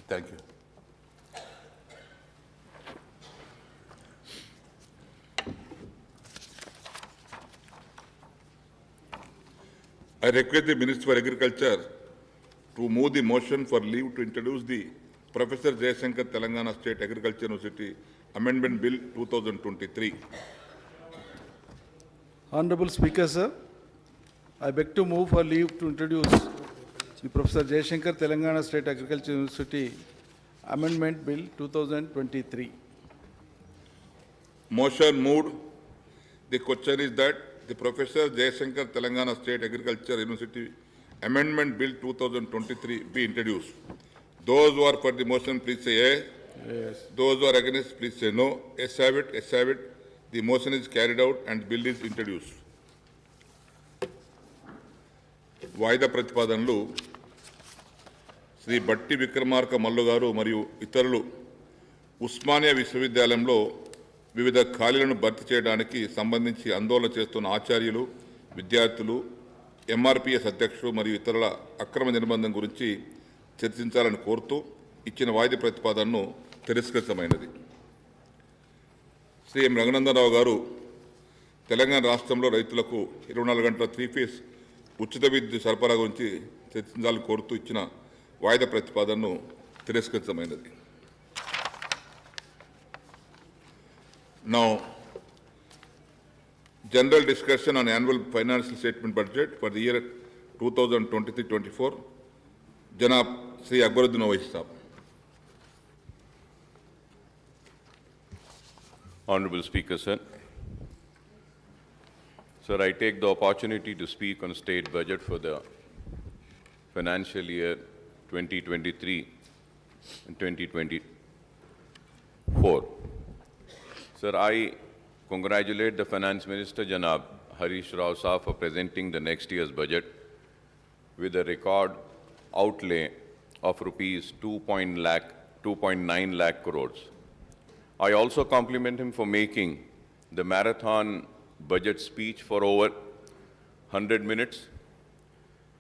Thank you. I request the Minister for Agriculture to move the motion for leave to introduce the Professor Jayasankar Telangana State Agriculture University Amendment Bill 2023. Honorable Speaker, sir, I beg to move for leave to introduce the Professor Jayasankar Telangana State Agriculture University Amendment Bill 2023. Motion moved. The question is that the Professor Jayasankar Telangana State Agriculture University Amendment Bill 2023 be introduced. Those who are for the motion, please say aye. Yes. Those who are against, please say no. Yes, have it. Yes, have it. The motion is carried out and bill is introduced. వాయిదా ప్రతిపాదనలు శ్రీ బట్టి విక్రమార్క మల్లు గారు మరియు ఇతరులు ఉస్మానియా విశ్వవిద్యాలయంలో వివిధ ఖాళీలను భర్తీ చేయడానికి సంబంధించి ఆందోళన చేస్తున్న ఆచార్యులు, విద్యార్థులు, ఎంఆర్పీఎస్ అధ్యక్షులు మరియు ఇతరుల అక్రమ నిర్బంధం గురించి చర్చించాలని కోరుతూ ఇచ్చిన వాయిదా ప్రతిపాదనను తిరస్కృతమైనది. శ్రీ ఎం రఘునందనరావు గారు తెలంగాణ రాష్ట్రంలో రైతులకు 24 గంటల 3-ఫేజ్ ఉచిత విద్యుత్ సరఫరా గురించి చర్చించాలని కోరుతూ ఇచ్చిన వాయిదా ప్రతిపాదనను తిరస్కృతమైనది. Now, general discussion on annual financial statement budget for the year 2023-24. Janab Sri Akbaruddin Owaisi Sahab. Honorable Speaker, sir. Sir, I take the opportunity to speak on state budget for the financial year 2023 and 2024. Sir, I congratulate the Finance Minister, Janab Harish Rao Saab, for presenting the next year's budget with a record outlay of rupees 2.9 lakh crores. I also compliment him for making the marathon budget speech for over 100 minutes.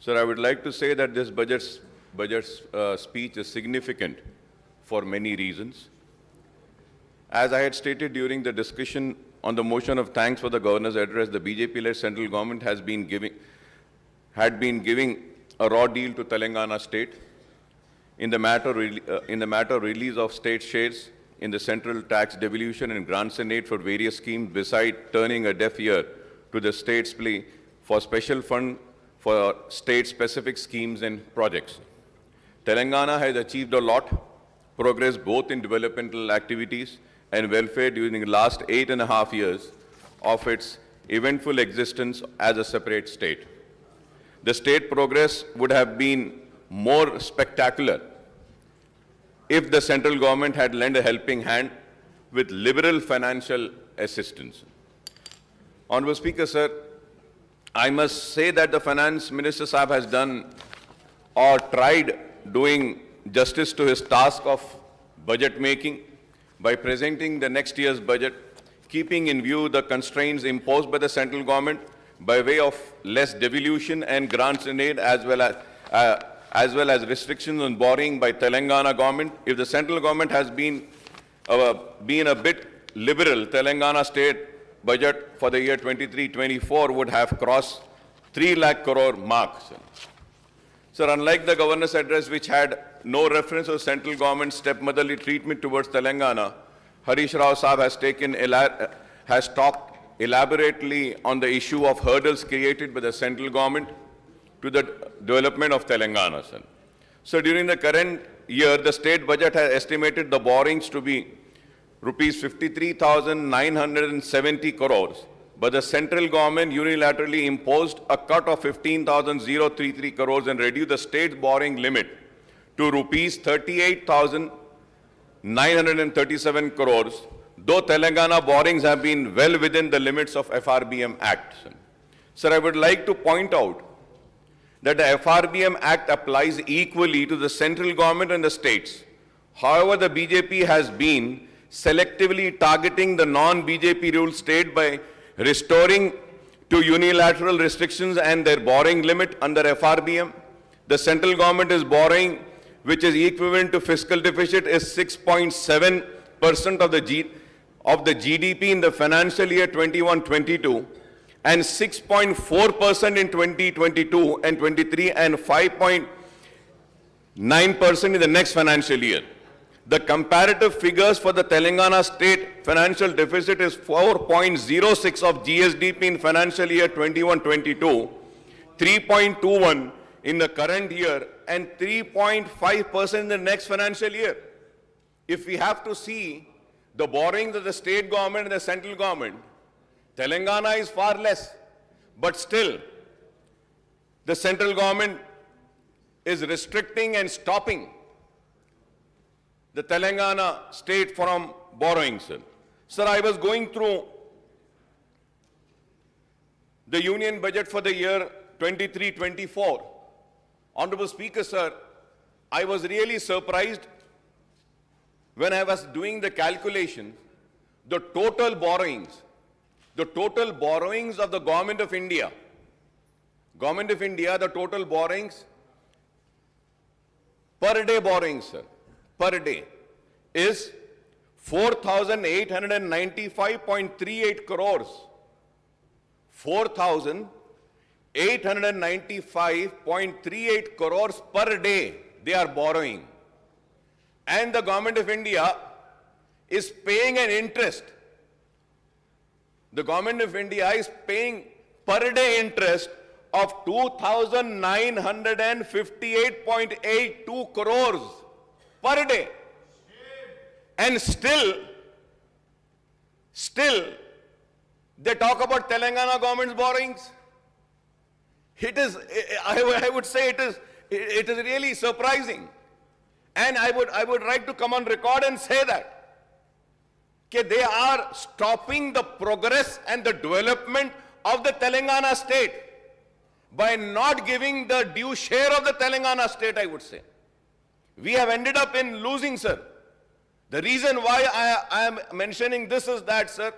Sir, I would like to say that this budget speech is significant for many reasons. As I had stated during the discussion on the motion of thanks for the Governor's address, the BJP-led central government had been giving a raw deal to Telangana state in the matter of release of state shares in the central tax devolution and grants and aid for various schemes, beside turning a deaf ear to the state's plea for special fund for state-specific schemes and projects. Telangana has achieved a lot progress both in developmental activities and welfare during the last 8.5 years of its eventful existence as a separate state. The state progress would have been more spectacular if the central government had lent a helping hand with liberal financial assistance. Honorable Speaker, sir, I must say that the Finance Minister Saab has done or tried doing justice to his task of budget making by presenting the next year's budget, keeping in view the constraints imposed by the central government by way of less devolution and grants and aid, as well as restrictions on borrowing by Telangana government. If the central government has been a bit liberal, Telangana state budget for the year 23-24 would have crossed 3 lakh crore mark. Sir, unlike the governor's address, which had no reference to central government's stepmotherly treatment towards Telangana, Harish Rao Saab has talked elaborately on the issue of hurdles created by the central government to the development of Telangana. So during the current year, the state budget has estimated the borrowings to be rupees 53,970 crores, but the central government unilaterally imposed a cut of 15,033 crores and reduced the state's borrowing limit to rupees 38,937 crores, though Telangana borrowings have been well within the limits of FRBM Act. Sir, I would like to point out that the FRBM Act applies equally to the central government and the states. However, the BJP has been selectively targeting the non-BJP ruled state by restoring to unilateral restrictions and their borrowing limit under FRBM. The central government is borrowing which is equivalent to fiscal deficit, is 6.7% of the GDP in the financial year 21-22, and 6.4% in 2022 and 23, and 5.9% in the next financial year. The comparative figures for the Telangana state financial deficit is 4.06 of GSDP in financial year 21-22, 3.21 in the current year, and 3.5% in the next financial year. If we have to see the borrowings of the state government and the central government, Telangana is far less, but still the central government is restricting and stopping the Telangana state from borrowing, sir. Sir, I was going through the union budget for the year 23-24. Honorable Speaker, sir, I was really surprised when I was doing the calculation, the total borrowings of the Government of India, the total borrowings, per day borrowings, sir, per day, is 4,895.38 crores. 4,895.38 crores per day they are borrowing. And the Government of India is paying an interest. The Government of India is paying per day interest of 2,958.82 crores per day. And still, they talk about Telangana government's borrowings. It is, I would say it is really surprising. And I would like to come on record and say that they are stopping the progress and the development of the Telangana state by not giving the due share of the Telangana state, I would say. We have ended up in losing, sir. The reason why I am mentioning this is that, sir,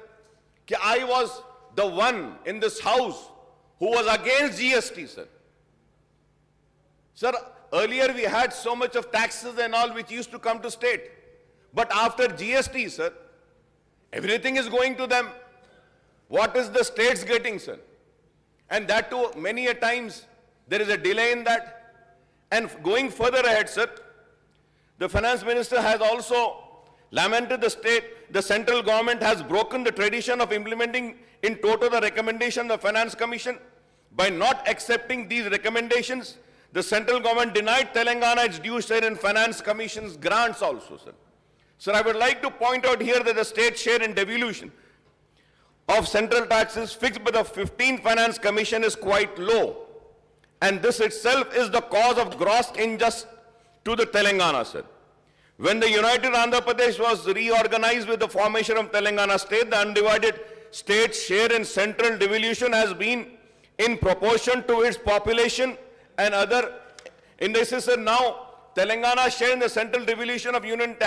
I was the one in this house who was against GST, sir. Sir, earlier we had so much of taxes and all which used to come to state. But after GST, sir, everything is going to them. What is the states getting, sir? And that too, many a times, there is a delay in that. And going further ahead, sir, the finance minister has also lamented the central government has broken the tradition of implementing in toto the recommendation of the Finance Commission. By not accepting these recommendations, the central government denied Telangana its due share in Finance Commission's grants also, sir. Sir, I would like to point out here that the state share in devolution of central taxes fixed by the 15th Finance Commission is quite low. And this itself is the cause of gross injustice to the Telangana, sir. When the United Andhra Pradesh was reorganized with the formation of Telangana state, the undivided state share in central devolution has been in proportion to its population and other indices. Sir, now Telangana share in the central devolution of union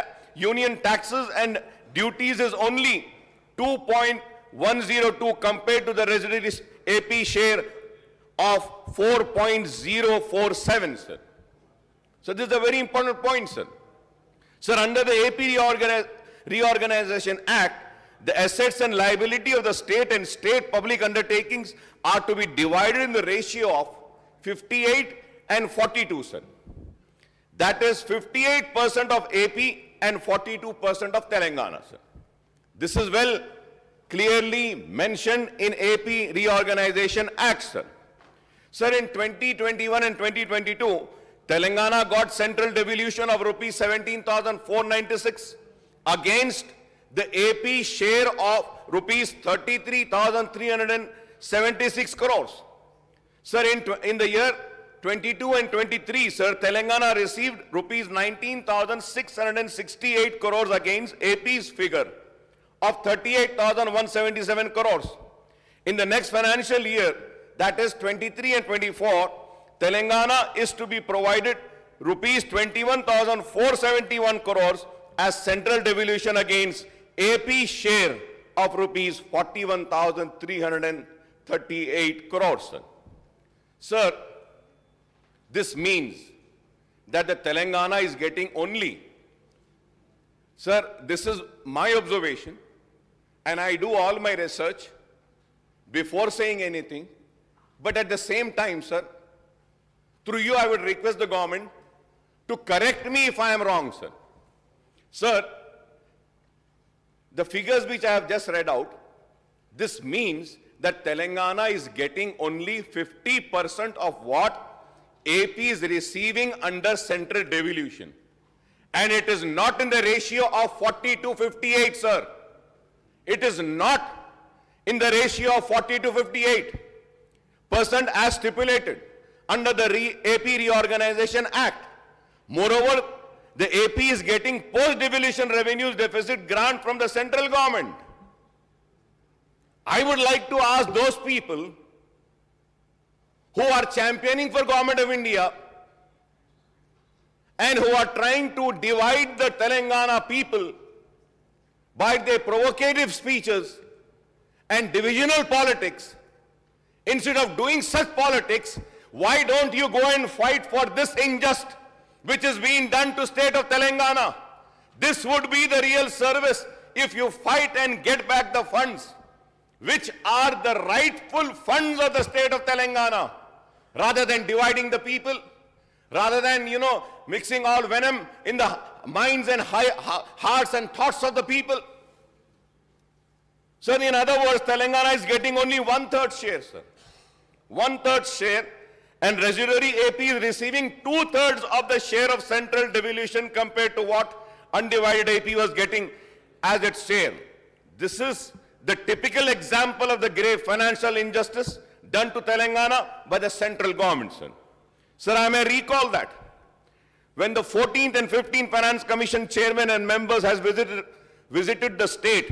taxes and duties is only 2.102 compared to the residual AP share of 4.047, sir. So this is a very important point, sir. Sir, under the AP Reorganization Act, the assets and liability of the state and state public undertakings are to be divided in the ratio of 58 and 42, sir. That is 58% of AP and 42% of Telangana, sir. This is well clearly mentioned in AP Reorganization Act, sir. Sir, in 2021 and 2022, Telangana got central devolution of rupees 17,496 against the AP share of rupees 33,376 crores. Sir, in the year 22 and 23, sir, Telangana received rupees 19,668 crores against AP's figure of 38,177 crores. In the next financial year, that is 23 and 24, Telangana is to be provided rupees 21,471 crores as central devolution against AP share of rupees 41,338 crores. Sir, this means that the Telangana is getting only. Sir, this is my observation, and I do all my research before saying anything. But at the same time, sir, through you, I would request the government to correct me if I am wrong, sir. Sir, the figures which I have just read out, this means that Telangana is getting only 50% of what AP is receiving under central devolution. And it is not in the ratio of 40 to 58, sir. It is not in the ratio of 40 to 58% as stipulated under the AP Reorganization Act. Moreover, the AP is getting post-devolution revenues deficit grant from the central government. I would like to ask those people who are championing for Government of India and who are trying to divide the Telangana people by their provocative speeches and divisional politics. Instead of doing such politics, why don't you go and fight for this injustice which is being done to state of Telangana? This would be the real service if you fight and get back the funds which are the rightful funds of the state of Telangana, rather than dividing the people, rather than, mixing all venom in the minds and hearts and thoughts of the people. So in other words, Telangana is getting only 1/3 share, sir. 1/3 share, and residuary AP is receiving 2/3 of the share of central devolution compared to what undivided AP was getting as its share. This is the typical example of the grave financial injustice done to Telangana by the central government, sir. Sir, I may recall that when the 14th and 15th Finance Commission chairman and members has visited the state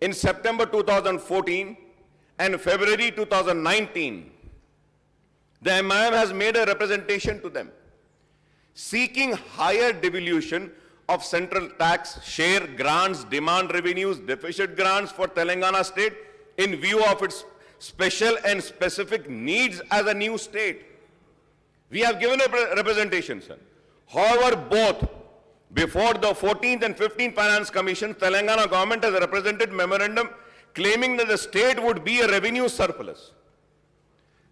in September 2014 and February 2019, the MIM has made a representation to them seeking higher devolution of central tax, share, grants, demand revenues, deficit grants for Telangana state in view of its special and specific needs as a new state. We have given a representation, sir. However, both before the 14th and 15th Finance Commission, Telangana government has represented memorandum claiming that the state would be a revenue surplus.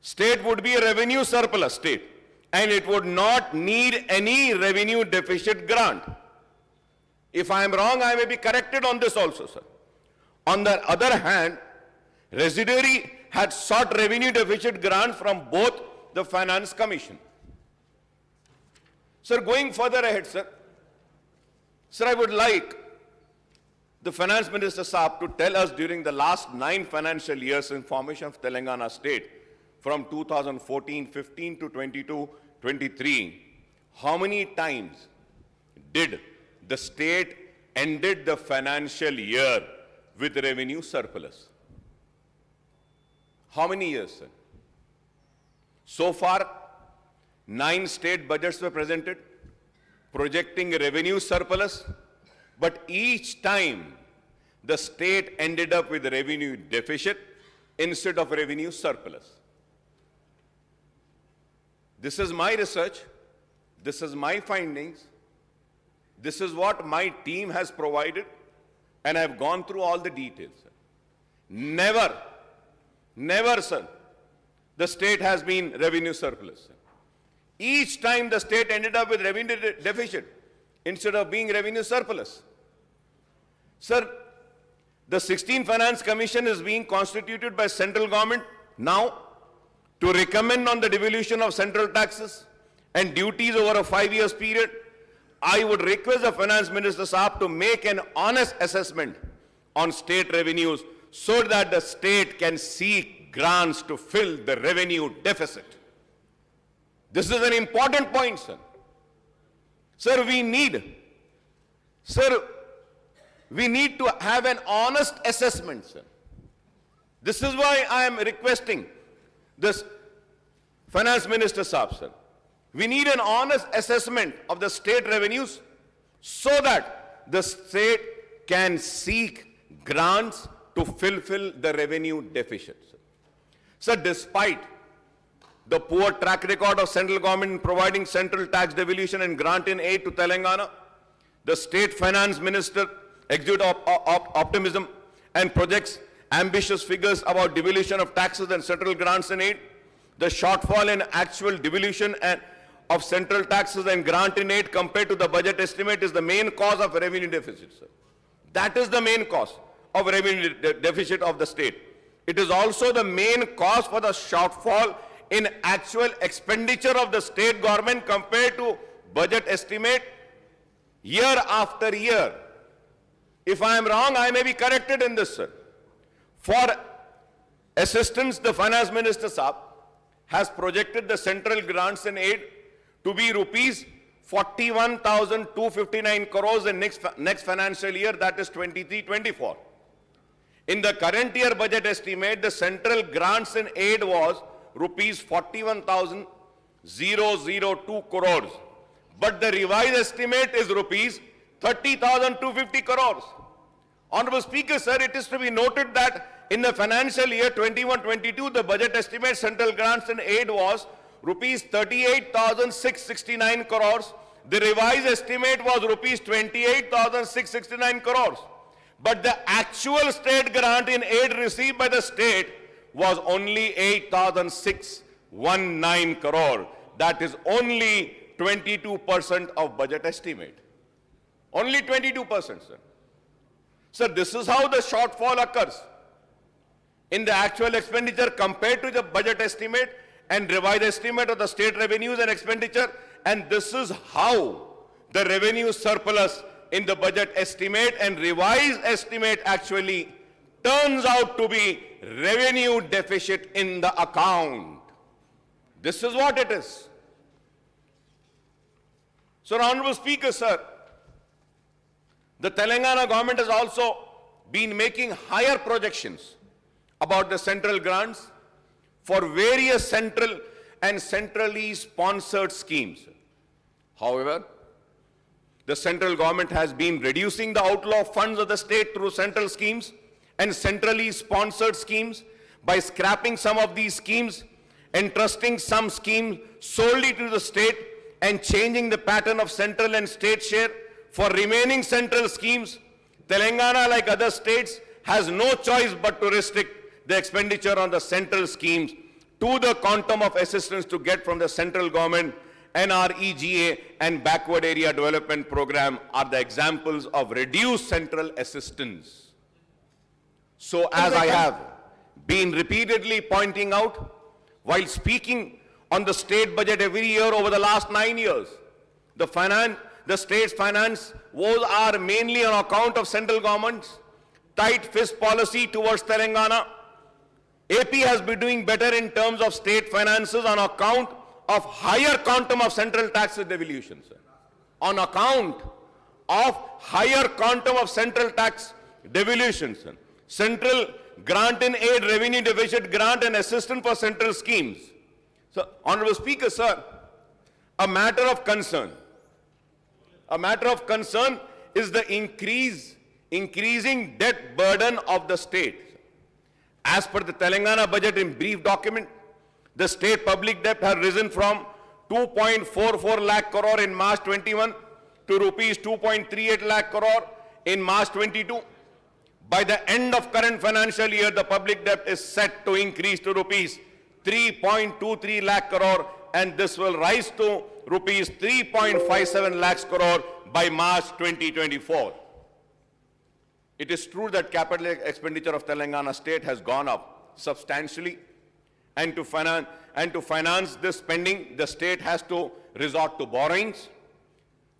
State would be a revenue surplus state, and it would not need any revenue deficit grant. If I am wrong, I may be corrected on this also, sir. On the other hand, residuary had sought revenue deficit grants from both the Finance Commission. Sir, going further ahead, sir, I would like the Finance Minister Saab to tell us during the last 9 financial years in formation of Telangana state, from 2014-15 to 22-23, how many times did the state ended the financial year with revenue surplus? How many years, sir? So far, 9 state budgets were presented, projecting a revenue surplus, but each time the state ended up with a revenue deficit instead of revenue surplus. This is my research, this is my findings, this is what my team has provided, and I have gone through all the details, sir. Never, sir, the state has been revenue surplus, sir. Each time the state ended up with revenue deficit instead of being revenue surplus. Sir, the 16th Finance Commission is being constituted by central government now to recommend on the devolution of central taxes and duties over a 5-year period. I would request the Finance Minister Saab to make an honest assessment on state revenues so that the state can seek grants to fill the revenue deficit. This is an important point, sir. Sir, we need to have an honest assessment, sir. This is why I am requesting this Finance Minister Saab, sir. We need an honest assessment of the state revenues so that the state can seek grants to fulfill the revenue deficit, sir. Sir, despite the poor track record of central government in providing central tax devolution and grant in aid to Telangana, the state finance minister exudes optimism and projects ambitious figures about devolution of taxes and central grants in aid, the shortfall in actual devolution of central taxes and grant in aid compared to the budget estimate is the main cause of revenue deficit, sir. That is the main cause of revenue deficit of the state. It is also the main cause for the shortfall in actual expenditure of the state government compared to budget estimate year after year. If I am wrong, I may be corrected in this, sir. For assistance, the finance minister Saab has projected the central grants and aid to be rupees 41,259 crores in next financial year, that is 23-24. In the current year budget estimate, the central grants and aid was rupees 41,002 crores. But the revised estimate is rupees 30,250 crores. Honorable Speaker, sir, it is to be noted that in the financial year 21-22, the budget estimate central grants and aid was rupees 38,669 crores. The revised estimate was rupees 28,669 crores. But the actual state grant in aid received by the state was only 8,619 crore. That is only 22% of budget estimate. Only 22%, sir. Sir, this is how the shortfall occurs in the actual expenditure compared to the budget estimate and revised estimate of the state revenues and expenditure. And this is how the revenue surplus in the budget estimate and revised estimate actually turns out to be revenue deficit in the account. This is what it is. So, Honorable Speaker, sir, the Telangana government has also been making higher projections about the central grants for various central and centrally sponsored schemes. However, the central government has been reducing the outflow of funds of the state through central schemes and centrally sponsored schemes by scrapping some of these schemes, entrusting some schemes solely to the state and changing the pattern of central and state share. For remaining central schemes, Telangana, like other states, has no choice but to restrict the expenditure on the central schemes to the quantum of assistance to get from the central government. NREGA and Backward Area Development Program are the examples of reduced central assistance. So, as I have been repeatedly pointing out, while speaking on the state budget every year over the last 9 years, the state's finance woes are mainly on account of central government's tight fist policy towards Telangana. AP has been doing better in terms of state finances on account of higher quantum of central taxes devolution, sir. On account of higher quantum of central tax devolution, sir. Central grant and aid, revenue deficit grant and assistance for central schemes. So, Honorable Speaker, sir, a matter of concern is the increasing debt burden of the state. As per the Telangana budget in brief document, the state public debt has risen from 2.44 lakh crore in March 21 to rupees 2.38 lakh crore in March 22. By the end of current financial year, the public debt is set to increase to rupees 3.23 lakh crore, and this will rise to rupees 3.57 lakhs crore by March 2024. It is true that capital expenditure of Telangana state has gone up substantially. And to finance this spending, the state has to resort to borrowings,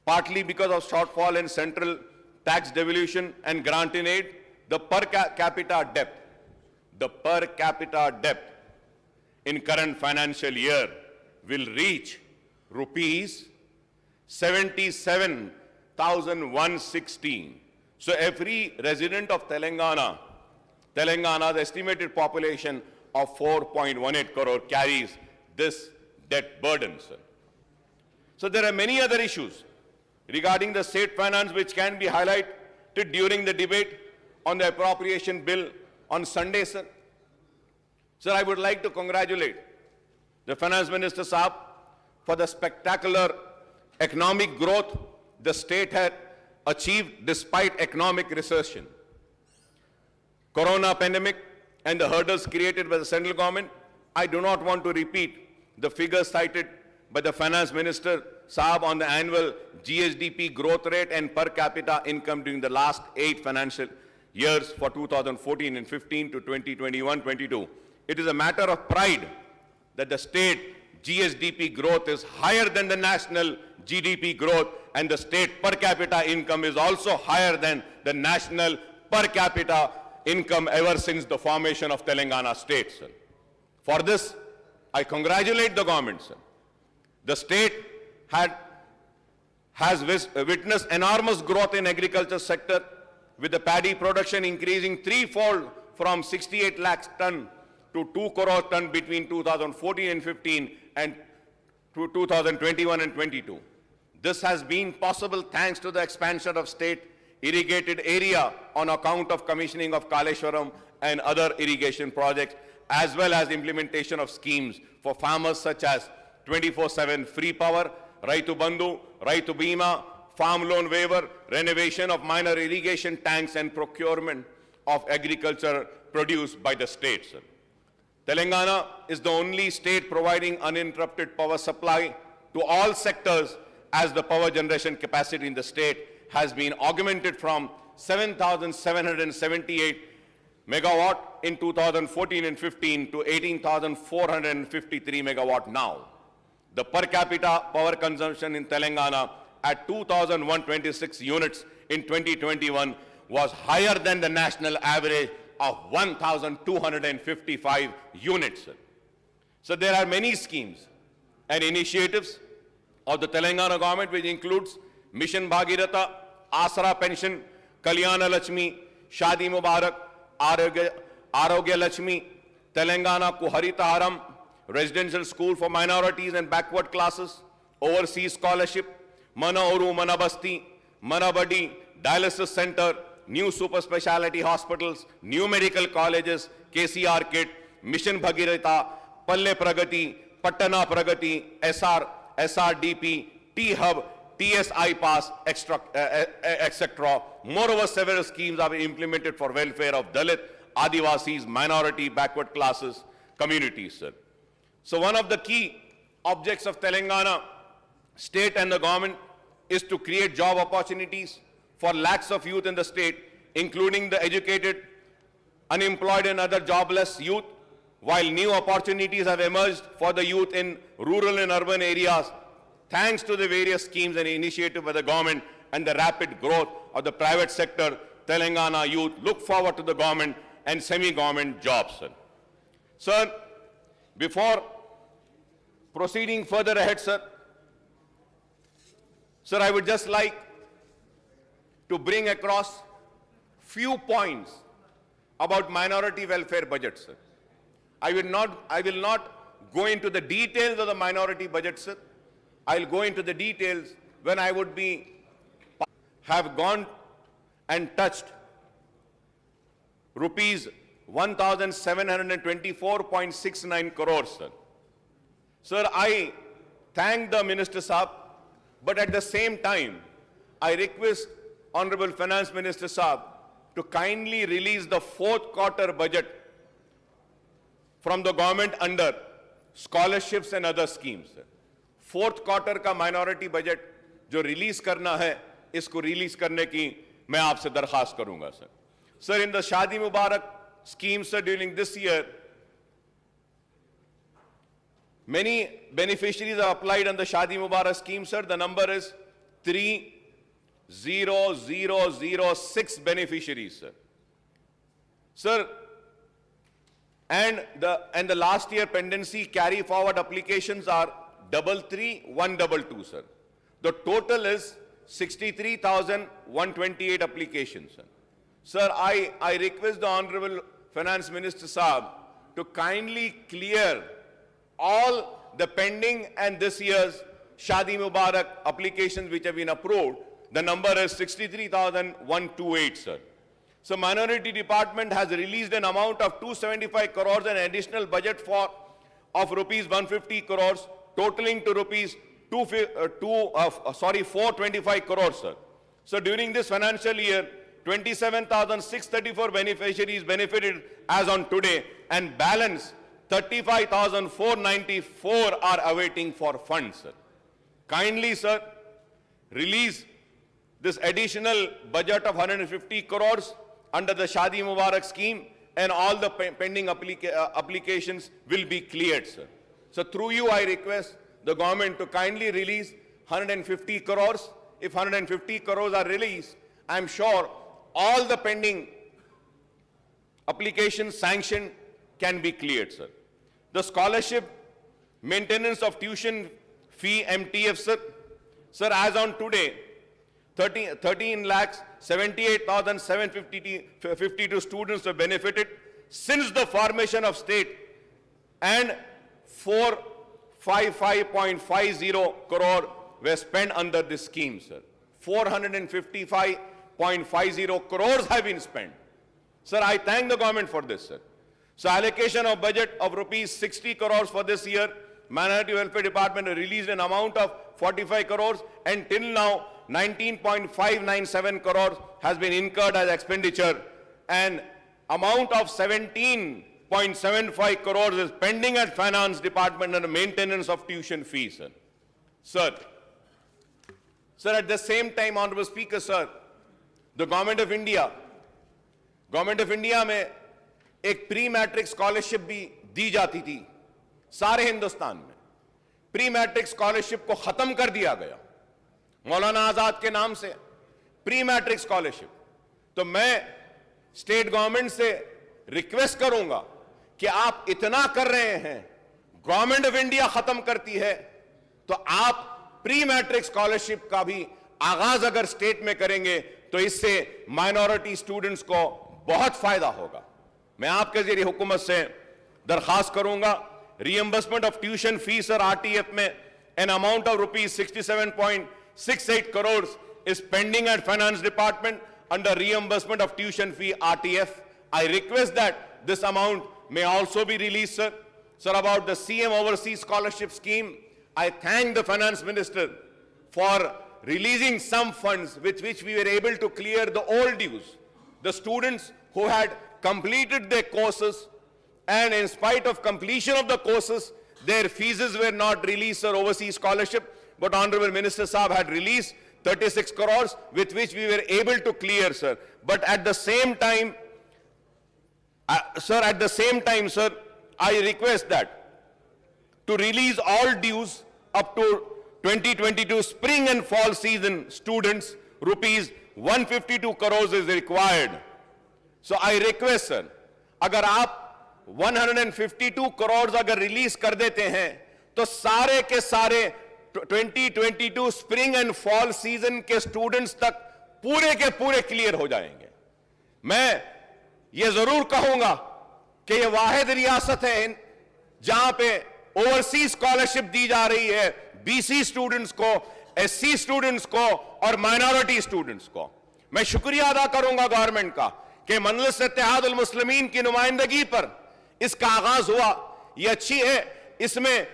partly because of shortfall in central tax devolution and grant in aid. The per capita debt in current financial year will reach rupees 77,116. So every resident of Telangana's estimated population of 4.18 crore carries this debt burden, sir. So there are many other issues regarding the state finance which can be highlighted during the debate on the appropriation bill on Sunday, sir. Sir, I would like to congratulate the Finance Minister Saab, for the spectacular economic growth the state had achieved despite economic recession. Corona pandemic and the hurdles created by the central government, I do not want to repeat the figures cited by the Finance Minister Saab on the annual GSDP growth rate and per capita income during the last 8 financial years for 2014 and 15 to 2021-22. It is a matter of pride that the state GSDP growth is higher than the national GDP growth, and the state per capita income is also higher than the national per capita income ever since the formation of Telangana state, sir. For this, I congratulate the government, sir. The state has witnessed enormous growth in agriculture sector, with the paddy production increasing threefold from 68 lakhs ton to 2 crore ton between 2014 and 15 and to 2021 and 22. This has been possible thanks to the expansion of state irrigated area on account of commissioning of Kaleshwaram and other irrigation projects, as well as implementation of schemes for farmers such as 24/7 free power, Raitu Bandhu, Raitu Bima, farm loan waiver, renovation of minor irrigation tanks, and procurement of agriculture produce by the state, sir. Telangana is the only state providing uninterrupted power supply to all sectors, as the power generation capacity in the state has been augmented from 7,778 megawatt in 2014 and 15 to 18,453 megawatt now. The per capita power consumption in Telangana at 2,126 units in 2021 was higher than the national average of 1,255 units. So there are many schemes and initiatives of the Telangana government, which includes Mission Bhagirath, Asra Pension, Kalyana Lakshmi, Shadi Mubarak, Arogya Lakshmi, Telangana Kuharita Haram, residential school for minorities and backward classes, overseas scholarship, Mana Oru, Mana Basti, Mana Badi, dialysis center, new super speciality hospitals, new medical colleges, KCR kit, Mission Bhagirath, Palle Pragati, Patana Pragati, SRDP, T-Hub, TSI Pass, etc. Moreover, several schemes are implemented for welfare of Dalit, Adivasis, minority, backward classes, communities, sir. So one of the key objects of Telangana state and the government is to create job opportunities for lakhs of youth in the state, including the educated, unemployed and other jobless youth, while new opportunities have emerged for the youth in rural and urban areas, thanks to the various schemes and initiatives by the government and the rapid growth of the private sector. Telangana youth look forward to the government and semi-government jobs, sir. Sir, before proceeding further ahead, sir, I would just like to bring across few points about minority welfare budget, sir. I will not go into the details of the minority budget, sir. I'll go into the details when I would have gone and touched rupees 1,724.69 crores, sir. Sir, I thank the Minister Saab, but at the same time, I request Honorable Finance Minister Saab to kindly release the 4th quarter budget from the government under scholarships and other schemes, sir. 4th quarter का minority budget जो release करना है, इसको release करने की मैं आपसे दरखास्त करूंगा, sir. Sir, in the Shadi Mubarak scheme, sir, during this year, many beneficiaries are applied on the Shadi Mubarak scheme, sir. The number is 30,006 beneficiaries, sir. Sir, and the last year pendency carry forward applications are 33,122, sir. The total is 63,128 applications, sir. Sir, I request the Honorable Finance Minister Saab to kindly clear all the pending and this year's Shadi Mubarak applications which have been approved. The number is 63,128, sir. So Minority Department has released an amount of 275 crores and additional budget for of rupees 150 crores, totaling to rupees 425 crores, sir. So during this financial year, 27,634 beneficiaries benefited as on today, and balance 35,494 are awaiting for funds, sir. Kindly, sir, release this additional budget of 150 crores under the Shadi Mubarak scheme, and all the pending applications will be cleared, sir. So through you, I request the government to kindly release 150 crores. If 150 crores are released, I'm sure all the pending applications sanctioned can be cleared, sir. The scholarship maintenance of tuition fee MTF, sir. Sir, as on today, 13,78,752 students have benefited since the formation of state, and 455.50 crore were spent under this scheme, sir. 455.50 crores have been spent. Sir, I thank the government for this, sir. So allocation of budget of rupees 60 crores for this year. Minority Welfare Department released an amount of 45 crores, and till now 19.597 crores has been incurred as expenditure, and amount of 17.75 crores is pending at Finance Department under maintenance of tuition fees, sir. Sir, at the same time, Honorable Speaker, sir, the Government of India में एक pre matric scholarship भी दी जाती थी सारे हिंदुस्तान में. Pre matric scholarship को खत्म कर दिया गया मौलाना आजाद के नाम से, प्री मैट्रिक स्कॉलरशिप. तो मैं स्टेट गवर्नमेंट से रिक्वेस्ट करूंगा कि आप इतना कर रहे हैं, गवर्नमेंट ऑफ इंडिया खत्म करती है, तो आप प्री मैट्रिक स्कॉलरशिप का भी आगाज अगर स्टेट में करेंगे तो इससे माइनॉरिटी स्टूडेंट्स को बहुत फायदा होगा. मैं आपके जरिए हुकूमत से दरखास्त करूंगा, रीएम्बर्समेंट ऑफ ट्यूशन फीस और आरटीएफ में an amount of rupees 67.68 crores is pending at Finance Department under reimbursement of tuition fee RTF. I request that this amount may also be released, sir. Sir, about the CM Overseas Scholarship Scheme, I thank the Finance Minister for releasing some funds with which we were able to clear the old dues. The students who had completed their courses, and in spite of completion of the courses, their fees were not released, sir, overseas scholarship, but Honorable Minister Saab had released 36 crores with which we were able to clear, sir. But at the same time, sir, I request that to release all dues up to 2022 spring and fall season students, rupees 152 crores is required. So I request, sir, अगर आप 152 crores अगर release कर देते हैं तो सारे के सारे 2022 स्प्रिंग एंड फॉल सीजन के स्टूडेंट्स तक पूरे के पूरे क्लियर हो जाएंगे. मैं ये जरूर कहूंगा कि ये वाहिद रियासत है जहां पे ओवरसीज स्कॉलरशिप दी जा रही है बीसी स्टूडेंट्स को, एससी स्टूडेंट्स को और माइनॉरिटी स्टूडेंट्स को. मैं शुक्रिया अदा करूंगा गवर्नमेंट का कि मजलिस इत्तेहादुल मुस्लिमीन की नुमाइंदगी पर इसका आगाज हुआ. ये अच्छी है, इसमें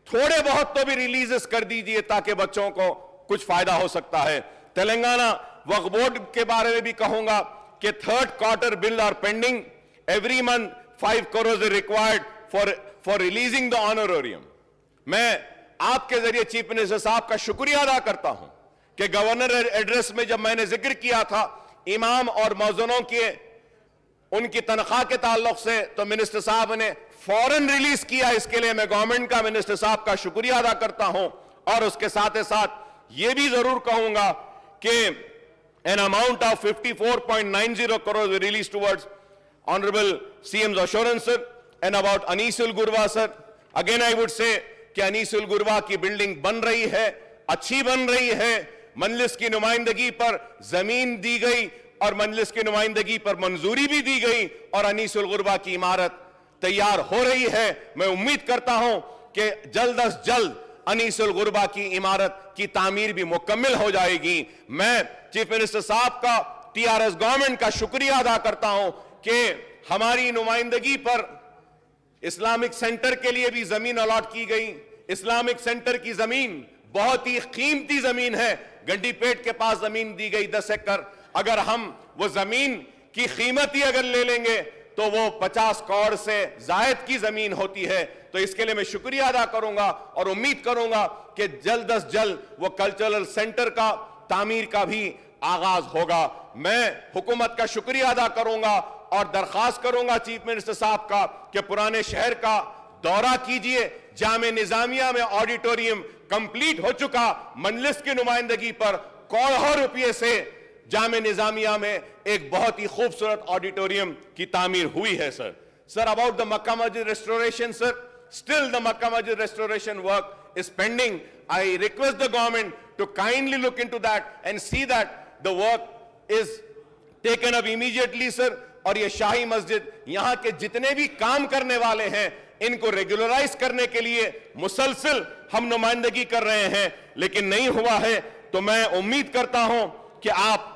थोड़े बहुत तो भी रिलीजेस कर दीजिए ताकि बच्चों को कुछ फायदा हो सकता है. तेलंगाना वक्फ बोर्ड के बारे में भी कहूंगा कि third quarter bill are pending. Every month 5 crores is required for releasing the honorarium. मैं आपके जरिए चीफ मिनिस्टर साहब का शुक्रिया अदा करता हूं कि गवर्नर एड्रेस में जब मैंने जिक्र किया था इमाम और मौजूनों के उनकी तनख्वाह के ताल्लुक से, तो मिनिस्टर साहब ने फौरन रिलीज किया. इसके लिए मैं गवर्नमेंट का, मिनिस्टर साहब का शुक्रिया अदा करता हूं. और उसके साथ ही साथ यह भी जरूर कहूंगा कि an amount of 54.90 crores were released towards Honorable CM's assurance, sir, and about Anisul Gurwa, sir. Again, I would say कि अनीसुल गुरवा की बिल्डिंग बन रही है, अच्छी बन रही है. मजलिस की नुमाइंदगी पर जमीन दी गई और मजलिस की नुमाइंदगी पर मंजूरी भी दी गई और अनीसुल गुरवा की इमारत तैयार हो रही है. मैं उम्मीद करता हूं कि जल्द अज जल्द अनीसुल गुरबा की इमारत की तामीर भी मुकम्मल हो जाएगी. मैं चीफ मिनिस्टर साहब का, टीआरएस गवर्नमेंट का शुक्रिया अदा करता हूं कि हमारी नुमाइंदगी पर اسلامک سینٹر کے لیے بھی زمین الاٹ کی گئی. اسلامک سینٹر کی زمین بہت ہی قیمتی زمین ہے, گنڈی پیٹ کے پاس زمین دی گئی 10 ایکڑ. اگر ہم وہ زمین کی قیمت ہی اگر لے لیں گے تو وہ 50 کروڑ سے زائد کی زمین ہوتی ہے. تو اس کے لیے میں شکریہ ادا کروں گا اور امید کروں گا کہ جلد از جلد وہ کلچرل سینٹر کا تعمیر کا بھی آغاز ہوگا. میں حکومت کا شکریہ ادا کروں گا اور درخواست کروں گا چیف منسٹر صاحب کا کہ پرانے شہر کا دورہ کیجئے. جامع نظامیہ میں آڈیٹوریم کمپلیٹ ہو چکا, مجلس کی نمائندگی پر کروڑوں روپے سے جامع نظامیہ میں ایک بہت ہی خوبصورت آڈیٹوریم کی تعمیر ہوئی ہے. سر about the Makkah Masjid restoration, sir, still the Makkah Masjid restoration work is pending. I request the government to kindly look into that and see that the work is taken up immediately, sir. اور یہ شاہی مسجد یہاں کے جتنے بھی کام کرنے والے ہیں ان کو ریگولرائز کرنے کے لیے مسلسل ہم نمائندگی کر رہے ہیں, لیکن نہیں ہوا ہے. تو میں امید کرتا ہوں کہ آپ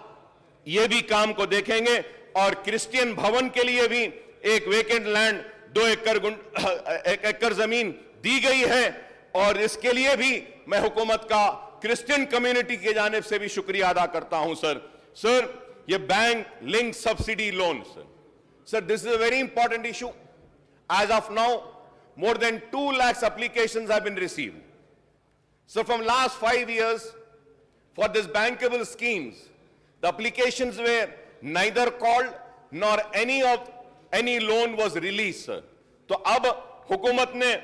یہ بھی کام کو دیکھیں گے. اور کرسچین بھون کے لیے بھی ایک ویکنٹ لینڈ 1 ایکڑ زمین دی گئی ہے, اور اس کے لیے بھی میں حکومت کا کرسچین کمیونٹی کی جانب سے بھی شکریہ ادا کرتا ہوں. سر یہ bank link subsidy loan, sir this is a very important issue. As of now, more than 2 lakhs applications have been received. So from last 5 years, for this bankable schemes, the applications were neither called nor any loan was released, sir. تو اب حکومت نے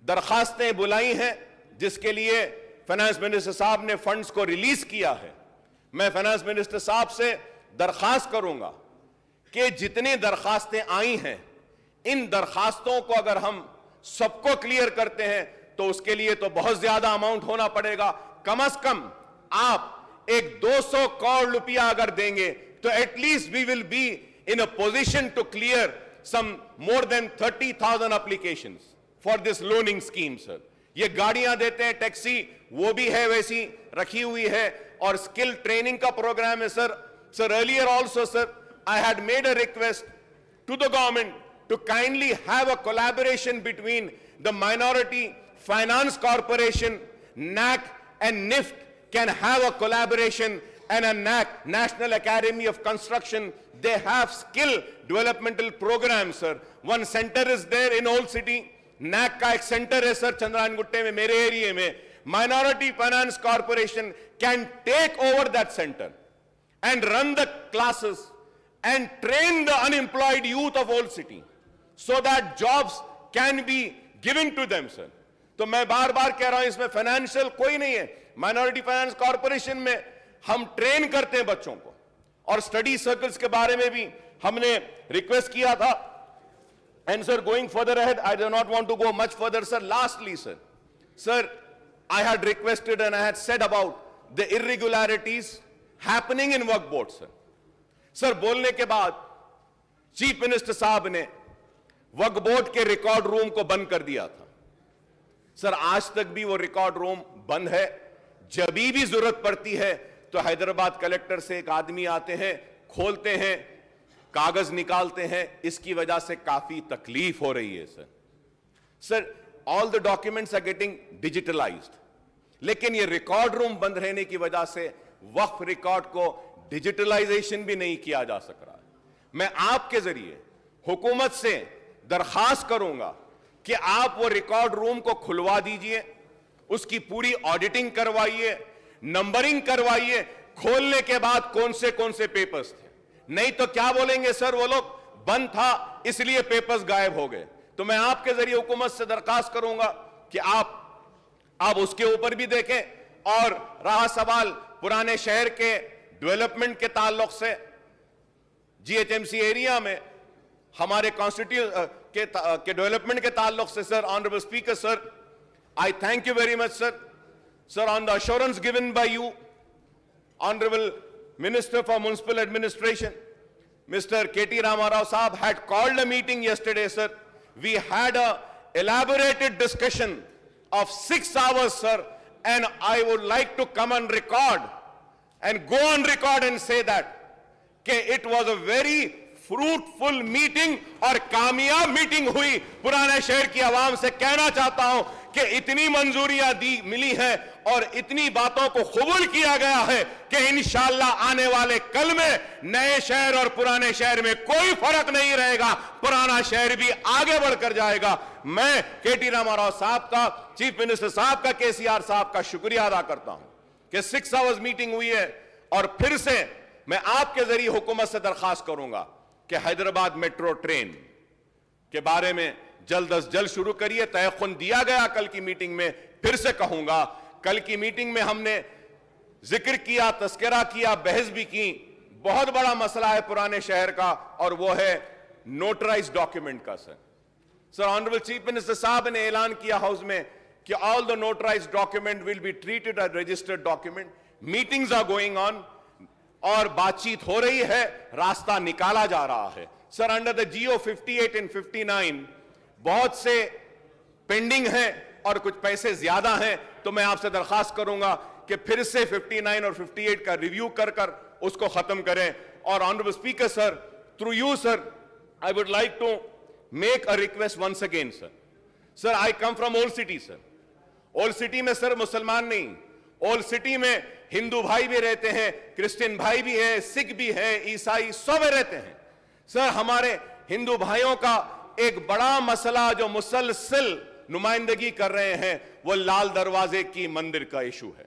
درخواستیں بلائی ہیں جس کے لیے فائنانس منسٹر صاحب نے فنڈز کو ریلیز کیا ہے. میں فائنانس منسٹر صاحب سے درخواست کروں گا کہ جتنی درخواستیں آئی ہیں ان درخواستوں کو اگر ہم سب کو کلیئر کرتے ہیں تو اس کے لیے تو بہت زیادہ اماؤنٹ ہونا پڑے گا. کم از کم آپ ایک 200 کروڑ روپیہ اگر دیں گے تو at least we will be in a position to clear some more than 30,000 applications for this loaning scheme, sir. یہ گاڑیاں دیتے ہیں ٹیکسی, وہ بھی ہے ویسی رکھی ہوئی ہے, اور اسکل ٹریننگ کا پروگرام ہے. سر earlier also, sir, I had made a request to the government to kindly have a collaboration between the Minority Finance Corporation, NAC and NIFT can have a collaboration, and a NAC, National Academy of Construction, they have skill developmental programs, sir. One center is there in Old City. NAC کا ایک centre ہے سر چندران گٹے میں, میرے ایریے میں. Minority Finance Corporation can take over that center and run the classes and train the unemployed youth of Old City so that jobs can be given to them, sir. تو میں بار بار کہہ رہا ہوں اس میں فائنینشیل کوئی نہیں ہے. Minority Finance Corporation میں ہم ٹرین کرتے ہیں بچوں کو, اور اسٹڈی سرکلز کے بارے میں بھی ہم نے ریکویسٹ کیا تھا. And sir, going further ahead, I do not want to go much further, sir. Lastly, sir, I had requested and I had said about the irregularities happening in work board, sir. Sir, بولنے کے بعد chief minister صاحب نے وقف board کے record روم کو بند کر دیا تھا. سر آج تک بھی وہ ریکارڈ روم بند ہے. جبھی بھی ضرورت پڑتی ہے تو حیدرآباد کلیکٹر سے ایک آدمی آتے ہیں, کھولتے ہیں, کاغذ نکالتے ہیں. اس کی وجہ سے کافی تکلیف ہو رہی ہے. سر all the documents are getting digitalized, لیکن یہ ریکارڈ روم بند رہنے کی وجہ سے وقف ریکارڈ کو ڈیجیٹلائزیشن بھی نہیں کیا جا سک رہا. میں آپ کے ذریعے حکومت سے درخواست کروں گا کہ آپ وہ ریکارڈ روم کو کھلوا دیجئے, اس کی پوری آڈیٹنگ کروائیے, نمبرنگ کروائیے, کھولنے کے بعد کون سے پیپرز تھے. نہیں تو کیا بولیں گے سر, وہ لوگ بند تھا اس لیے پیپرز غائب ہو گئے. تو میں آپ کے ذریعے حکومت سے درخواست کروں گا کہ آپ اس کے اوپر بھی دیکھیں. اور رہا سوال پرانے شہر کے ڈیولپمنٹ کے تعلق سے, G H M C area میں ہمارے کے ڈیولپمنٹ کے تعلق سے, sir honourable speaker sir, I thank you very much, sir. Sir, on the assurance given by you, Honorable Minister for Municipal Administration, Mr. K.T. Ramarao Saab had called a meeting yesterday, sir. We had a elaborated discussion of 6 hours, sir, and I would like to come on record and go on record and say that it was a very fruitful meeting और कामयाब meeting हुई। पुराने शहर की आवाम से कहना चाहता हूं कि इतनी मंजूरियां मिली है और इतनी बातों को कबूल किया गया है कि इंशाअल्लाह आने वाले कल में नए शहर और पुराने शहर में कोई फर्क नहीं रहेगा, पुराना शहर भी आगे बढ़कर जाएगा। मैं केटी रामाराव साहब का, चीफ मिनिस्टर साहब का, केसीआर साहब का शुक्रिया अदा करता हूं कि 6 आवर्स मीटिंग हुई है। और फिर से मैं आपके जरिए हुकूमत से दरखास्त करूंगा कि हैदराबाद मेट्रो ट्रेन के बारे में जल्द अज जल्द शुरू करिए। तयख्खुन दिया गया कल की मीटिंग में, फिर से कहूंगा, कल की मीटिंग में हमने जिक्र किया, तस्करा किया, बहस भी की। बहुत बड़ा मसला है पुराने शहर का और वो है नोटराइज्ड डॉक्यूमेंट का। सर ऑनरेबल चीफ मिनिस्टर साहब ने ऐलान किया हाउस में कि all the notarized document will be treated as registered document. Meetings are going on और बातचीत हो रही है, रास्ता निकाला जा रहा है। Sir under the GO 58 and 59 बहुत से पेंडिंग हैं और कुछ पैसे ज्यादा हैं, तो मैं आपसे दरखास्त करूंगा कि फिर से 59 और 58 का रिव्यू कर उसको खत्म करें। और honourable speaker sir, through you sir, I would like to make a request once again sir. Sir I come from old city sir. Old city में सर मुसलमान नहीं, ओल्ड सिटी में हिंदू भाई भी रहते हैं, क्रिश्चियन भाई भी है, सिख भी है, ईसाई सब रहते हैं। सर हमारे हिंदू भाइयों का एक बड़ा मसला जो मुसलसल नुमाइंदगी कर रहे हैं वो लाल दरवाजे की मंदिर का इशू है।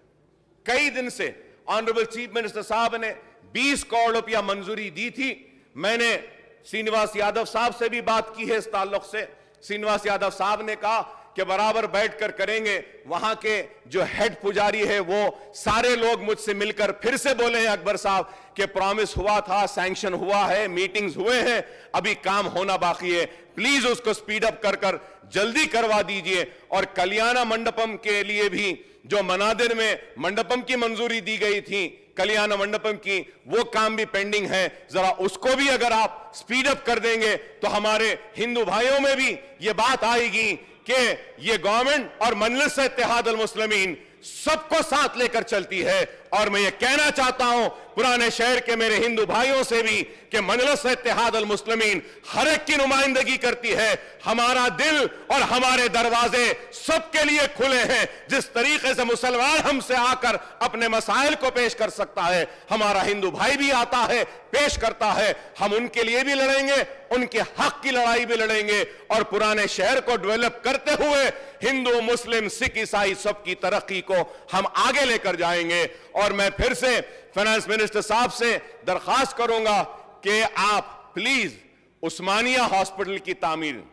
कई दिन से ऑनरेबल चीफ मिनिस्टर साहब ने 20 करोड़ रुपया मंजूरी दी थी। मैंने श्रीनिवास यादव साहब से भी बात की है इस ताल्लुक से। श्रीनिवास यादव साहब ने कहा कि बराबर बैठकर करेंगे। वहां के जो हेड पुजारी है वो सारे लोग मुझसे मिलकर फिर से बोले हैं अकबर साहब कि प्रॉमिस हुआ था, सैंक्शन हुआ है, मीटिंग्स हुए हैं, अभी काम होना बाकी है, प्लीज उसको स्पीड अप कर जल्दी करवा दीजिए। और कल्याण मंडपम के लिए भी जो मनादिर में मंडपम की मंजूरी दी गई थी, कल्याण मंडपम की, वो काम भी पेंडिंग है। जरा उसको भी अगर आप स्पीड अप कर देंगे तो हमारे हिंदू भाइयों में भी ये बात आएगी कि ये गवर्नमेंट और मजलिस इत्तेहाद अल मुस्लिमीन सबको साथ लेकर चलती है। और मैं ये कहना चाहता हूं पुराने शहर के मेरे हिंदू भाइयों से भी कि मजलिस इत्तेहाद अल मुस्लिमीन हर एक की नुमाइंदगी करती है। हमारा दिल और हमारे दरवाजे सबके लिए खुले हैं। जिस तरीके से मुसलमान हमसे आकर अपने मसाइल को पेश कर सकता है, हमारा हिंदू भाई भी आता है, पेश करता है। हम उनके लिए भी लड़ेंगे, उनके हक की लड़ाई भी लड़ेंगे और पुराने शहर को डेवलप करते हुए हिंदू, मुस्लिम, सिख, ईसाई सबकी तरक्की को हम आगे लेकर जाएंगे। और मैं फिर से फाइनेंस मिनिस्टर साहब से दरखास्त करूंगा कि आप प्लीज उस्मानिया हॉस्पिटल की तामीर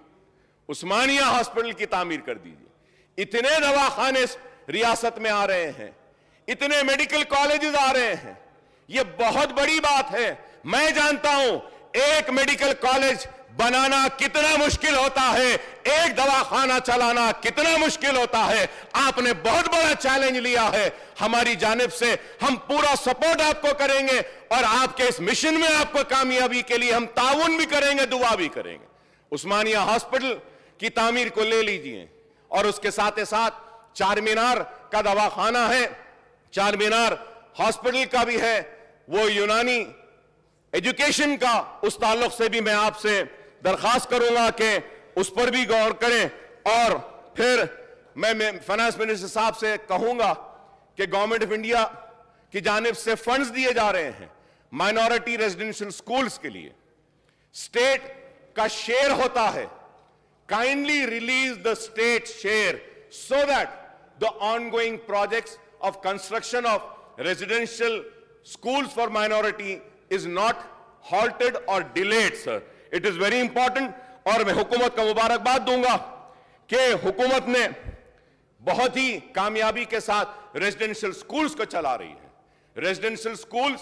कर दीजिए। इतने दवाखाने रियासत में आ रहे हैं, इतने मेडिकल कॉलेजेस आ रहे हैं, यह बहुत बड़ी बात है। मैं जानता हूं एक मेडिकल कॉलेज बनाना कितना मुश्किल होता है, एक दवाखाना चलाना कितना मुश्किल होता है। आपने बहुत बड़ा चैलेंज लिया है, हमारी जानिब से हम पूरा सपोर्ट आपको करेंगे और आपके इस मिशन में आपको कामयाबी के लिए हम ताउन भी करेंगे, दुआ भी करेंगे। उस्मानिया हॉस्पिटल की तामीर को ले लीजिए और उसके साथ साथ चार मीनार का दवाखाना है, चार मीनार हॉस्पिटल का भी है, वो यूनानी एजुकेशन का, उस ताल्लुक से भी मैं आपसे दरखास्त करूंगा कि उस पर भी गौर करें। और फिर मैं फाइनेंस मिनिस्टर साहब से कहूंगा कि गवर्नमेंट ऑफ इंडिया की जानिब से फंड्स दिए जा रहे हैं माइनॉरिटी रेजिडेंशियल स्कूल्स के लिए, स्टेट का शेयर होता है। Kindly release the state share so that the ongoing projects of construction of residential schools for minority is not halted or delayed, sir. It is very important. और मैं हुकूमत का मुबारकबाद दूंगा कि हुकूमत ने बहुत ही कामयाबी के साथ रेजिडेंशियल स्कूल्स को चला रही है। रेजिडेंशियल स्कूल्स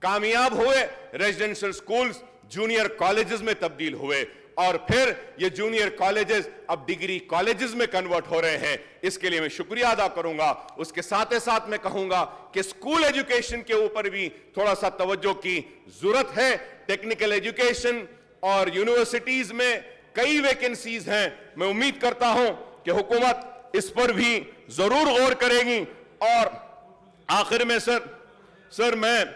कामयाब हुए, रेजिडेंशियल स्कूल्स जूनियर कॉलेजेस में तब्दील हुए और फिर ये जूनियर कॉलेजेस अब डिग्री कॉलेजेस में कन्वर्ट हो रहे हैं। इसके लिए मैं शुक्रिया अदा करूंगा। उसके साथ ही साथ मैं कहूंगा कि स्कूल एजुकेशन के ऊपर भी थोड़ा सा तवज्जो की जरूरत है। टेक्निकल एजुकेशन और यूनिवर्सिटीज में कई वैकेंसीज हैं। मैं उम्मीद करता हूं कि हुकूमत इस पर भी जरूर गौर करेगी। और आखिर में सर मैं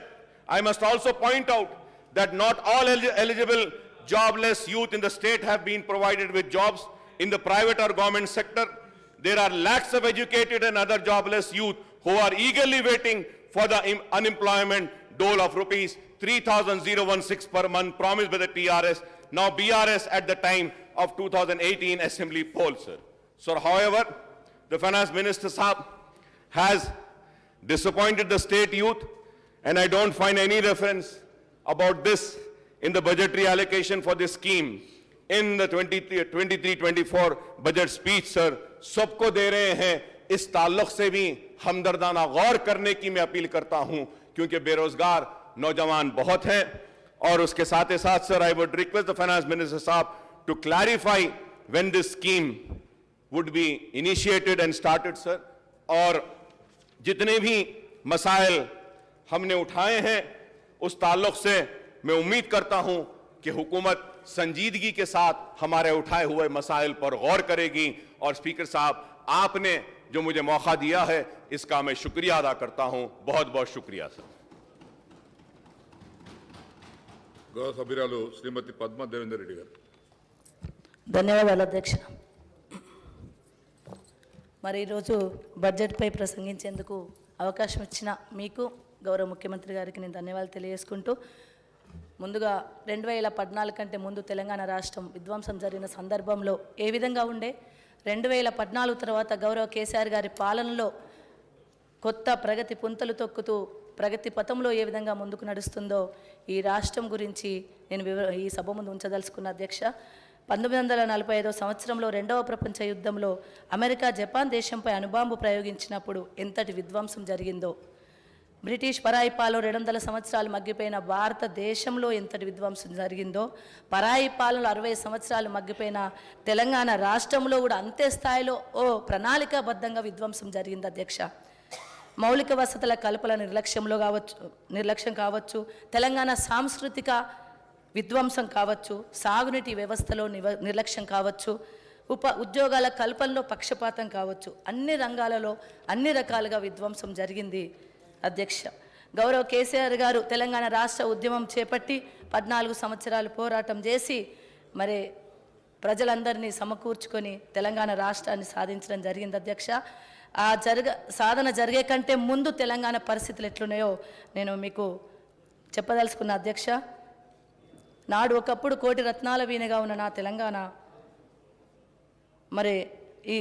I must also point out that not all eligible jobless youth in the state have been provided with jobs in the private or government sector. There are lakhs of educated and other jobless youth who are eagerly waiting for the unemployment dole of rupees 3,016 per month promised by the TRS, now BRS at the time of 2018 assembly poll, sir. So, however, the finance minister Saab has disappointed the state youth, and I don't find any reference about this in the budgetary allocation for this scheme in the 23-24 budget speech, sir. सबको दे रहे हैं, इस ताल्लुक से भी हमदर्दाना गौर करने की मैं अपील करता हूं, क्योंकि बेरोजगार नौजवान बहुत हैं। और उसके साथ ही साथ, sir, I would request the finance minister साहब to clarify when this scheme would be initiated and started, sir. और जितने भी मसाइल हमने उठाए हैं, उस ताल्लुक से मैं उम्मीद करता हूं कि हुकूमत संजीदगी के साथ हमारे उठाए हुए मसाइल पर गौर करेगी। और स्पीकर साहब, आपने जो मुझे मौका दिया है, इसका मैं शुक्रिया अदा करता हूं। बहुत बहुत शुक्रिया, सर। గౌరవ సభ్యురాలు శ్రీమతి పద్మ దేవేందర్ రెడ్డి గారు. ధన్యవాదాలు అధ్యక్ష. మరి ఈరోజు బడ్జెట్పై ప్రసంగించేందుకు అవకాశం ఇచ్చిన మీకు, గౌరవ ముఖ్యమంత్రి గారికి నేను ధన్యవాదాలు తెలియజేసుకుంటూ, ముందుగా 2014 కంటే ముందు తెలంగాణ రాష్ట్రం విధ్వంసం జరిగిన సందర్భంలో ఏ విధంగా ఉండే, 2014 తర్వాత గౌరవ కేసీఆర్ గారి పాలనలో కొత్త ప్రగతి పుంతలు తొక్కుతూ ప్రగతి పథంలో ఏ విధంగా ముందుకు నడుస్తుందో ఈ రాష్ట్రం గురించి నేను ఈ సభ ముందు ఉంచదలుచుకున్న అధ్యక్ష. 1945 సంవత్సరంలో రెండవ ప్రపంచ యుద్ధంలో అమెరికా జపాన్ దేశంపై అణుబాంబు ప్రయోగించినప్పుడు ఎంతటి విధ్వంసం జరిగిందో, బ్రిటిష్ పరాయి పాలన 200 సంవత్సరాలు మగ్గిపోయిన భారతదేశంలో ఎంతటి విధ్వంసం జరిగిందో, పరాయి పాలనలో 60 సంవత్సరాలు మగ్గిపోయిన తెలంగాణ రాష్ట్రంలో కూడా అంతే స్థాయిలో ప్రణాళికాబద్ధంగా విధ్వంసం జరిగింది అధ్యక్ష. మౌలిక వసతుల కల్పన నిర్లక్ష్యం కావచ్చు, తెలంగాణ సాంస్కృతిక విధ్వంసం కావచ్చు, సాగునీటి వ్యవస్థలో నిర్లక్ష్యం కావచ్చు, ఉద్యోగాల కల్పనలో పక్షపాతం కావచ్చు, అన్ని రంగాలలో అన్ని రకాలుగా విధ్వంసం జరిగింది అధ్యక్ష. గౌరవ కేసీఆర్ గారు తెలంగాణ రాష్ట్ర ఉద్యమం చేపట్టి 14 సంవత్సరాలు పోరాటం చేసి మరి ప్రజలందరినీ సమకూర్చుకొని తెలంగాణ రాష్ట్రాన్ని సాధించడం జరిగింది అధ్యక్ష. ఆ సాధన జరిగే కంటే ముందు తెలంగాణ పరిస్థితులు ఎట్లున్నాయో నేను మీకు చెప్పదలుచుకున్న అధ్యక్ష. నాడు ఒకప్పుడు కోటి రత్నాల వీణగా ఉన్న నా తెలంగాణ మరి ఈ